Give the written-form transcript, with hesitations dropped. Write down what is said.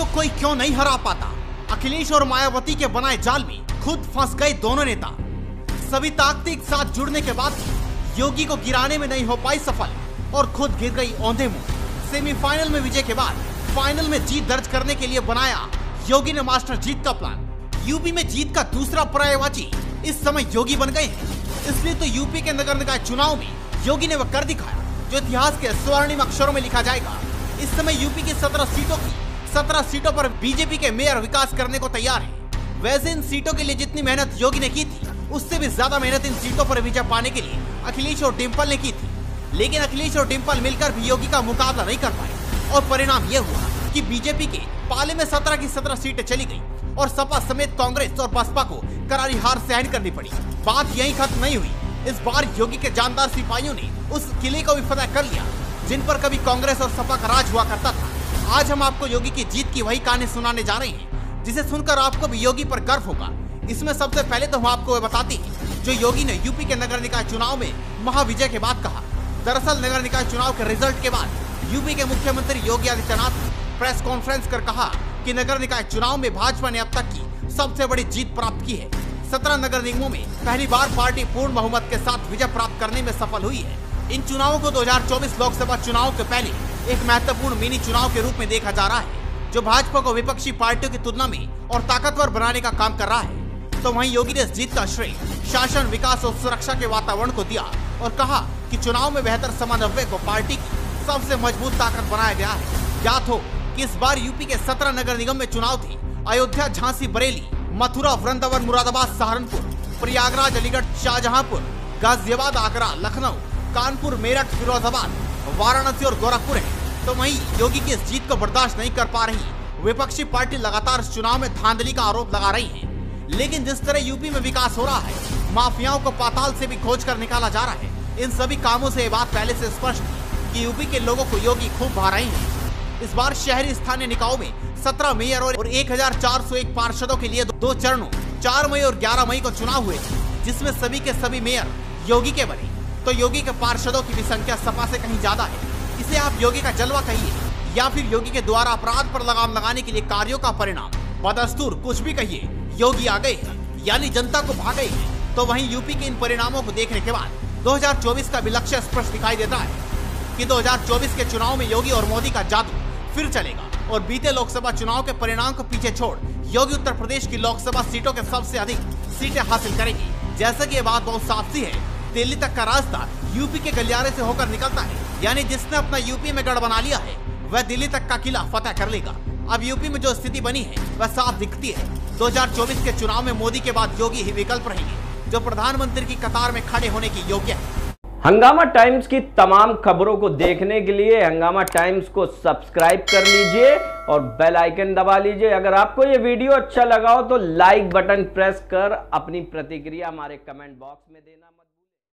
को कोई क्यों नहीं हरा पाता। अखिलेश और मायावती के बनाए जाल में खुद फंस गए दोनों नेता। सभी ताकतें एक साथ जुड़ने के बाद योगी को गिराने में नहीं हो पाई सफल और खुद गिर गई औंधे मुंह। सेमीफाइनल में विजय के बाद फाइनल में जीत दर्ज करने के लिए बनाया योगी ने मास्टर जीत का प्लान। यूपी में जीत का दूसरा पर्यायवाची इस समय योगी बन गए हैं। इसलिए तो यूपी के नगर निकाय चुनाव में योगी ने वह कर दिखाया जो इतिहास के स्वर्णिम अक्षरों में लिखा जाएगा। इस समय यूपी की 17 सीटों पर बीजेपी के मेयर विकास करने को तैयार है। वैसे इन सीटों के लिए जितनी मेहनत योगी ने की थी उससे भी ज्यादा मेहनत इन सीटों पर विजय पाने के लिए अखिलेश और डिम्पल ने की थी। लेकिन अखिलेश और डिम्पल मिलकर भी योगी का मुकाबला नहीं कर पाए और परिणाम यह हुआ कि बीजेपी के पाले में 17 की 17 सीटें चली गई और सपा समेत कांग्रेस और बसपा को करारी हार सहन करनी पड़ी। बात यहीं खत्म नहीं हुई। इस बार योगी के जानदार सिपाहियों ने उस किले को भी फतह कर लिया जिन पर कभी कांग्रेस और सपा का राज हुआ करता था। आज हम आपको योगी की जीत की वही कहानी सुनाने जा रहे हैं जिसे सुनकर आपको भी योगी पर गर्व होगा। इसमें सबसे पहले तो हम आपको बताते हैं जो योगी ने यूपी के नगर निकाय चुनाव में महाविजय के बाद कहा। दरअसल नगर निकाय चुनाव के रिजल्ट के बाद यूपी के मुख्यमंत्री योगी आदित्यनाथ ने प्रेस कॉन्फ्रेंस कर कहा कि नगर निकाय चुनाव में भाजपा ने अब तक की सबसे बड़ी जीत प्राप्त की है। 17 नगर निगमों में पहली बार पार्टी पूर्ण बहुमत के साथ विजय प्राप्त करने में सफल हुई है। इन चुनावों को 2024 लोकसभा चुनाव के पहले एक महत्वपूर्ण मिनी चुनाव के रूप में देखा जा रहा है जो भाजपा को विपक्षी पार्टियों की तुलना में और ताकतवर बनाने का काम कर रहा है। तो वहीं योगी ने इस जीत का श्रेय शासन, विकास और सुरक्षा के वातावरण को दिया और कहा कि चुनाव में बेहतर समन्वय को पार्टी की सबसे मजबूत ताकत बनाया गया है। याद हो कि इस बार यूपी के 17 नगर निगम में चुनाव थे। अयोध्या, झांसी, बरेली, मथुरा, वृंदावन, मुरादाबाद, सहारनपुर, प्रयागराज, अलीगढ़, शाहजहांपुर, गाजियाबाद, आगरा, लखनऊ, कानपुर, मेरठ, फिरोजाबाद, वाराणसी और गोरखपुर है। तो वहीं योगी की इस जीत को बर्दाश्त नहीं कर पा रही विपक्षी पार्टी लगातार इस चुनाव में धांधली का आरोप लगा रही है। लेकिन जिस तरह यूपी में विकास हो रहा है, माफियाओं को पाताल से भी खोज कर निकाला जा रहा है, इन सभी कामों से ये बात पहले से स्पष्ट है कि यूपी के लोगों को योगी खूब भा रहे हैं। इस बार शहरी स्थानीय निकायों में 17 मेयर और 1401 पार्षदों के लिए 2 चरणों 4 मई और 11 मई को चुनाव हुए थे, जिसमें सभी के सभी मेयर योगी के बने। तो योगी के पार्षदों की भी संख्या सपा से कहीं ज्यादा है। इसे आप योगी का जलवा कहिए या फिर योगी के द्वारा अपराध पर लगाम लगाने के लिए कार्यों का परिणाम, बदस्तूर कुछ भी कहिए, योगी आ गए हैं यानी जनता को भा गए हैं। तो वहीं यूपी के इन परिणामों को देखने के बाद 2024 का भी लक्ष्य स्पष्ट दिखाई देता है कि 2024 के चुनाव में योगी और मोदी का जादू फिर चलेगा और बीते लोकसभा चुनाव के परिणाम को पीछे छोड़ योगी उत्तर प्रदेश की लोकसभा सीटों के सबसे अधिक सीटें हासिल करेगी। जैसा कि ये बात बहुत साफ सी है, दिल्ली तक का रास्ता यूपी के गलियारे से होकर निकलता है, यानी जिसने अपना यूपी में गढ़ बना लिया है वह दिल्ली तक का किला फतह कर लेगा। अब यूपी में जो स्थिति बनी है वह साफ दिखती है। 2024 के चुनाव में मोदी के बाद योगी ही विकल्प रहेंगे जो प्रधानमंत्री की कतार में खड़े होने की योग्य है। हंगामा टाइम्स की तमाम खबरों को देखने के लिए हंगामा टाइम्स को सब्सक्राइब कर लीजिए और बेल आइकन दबा लीजिए। अगर आपको ये वीडियो अच्छा लगा हो तो लाइक बटन प्रेस कर अपनी प्रतिक्रिया हमारे कमेंट बॉक्स में देना मत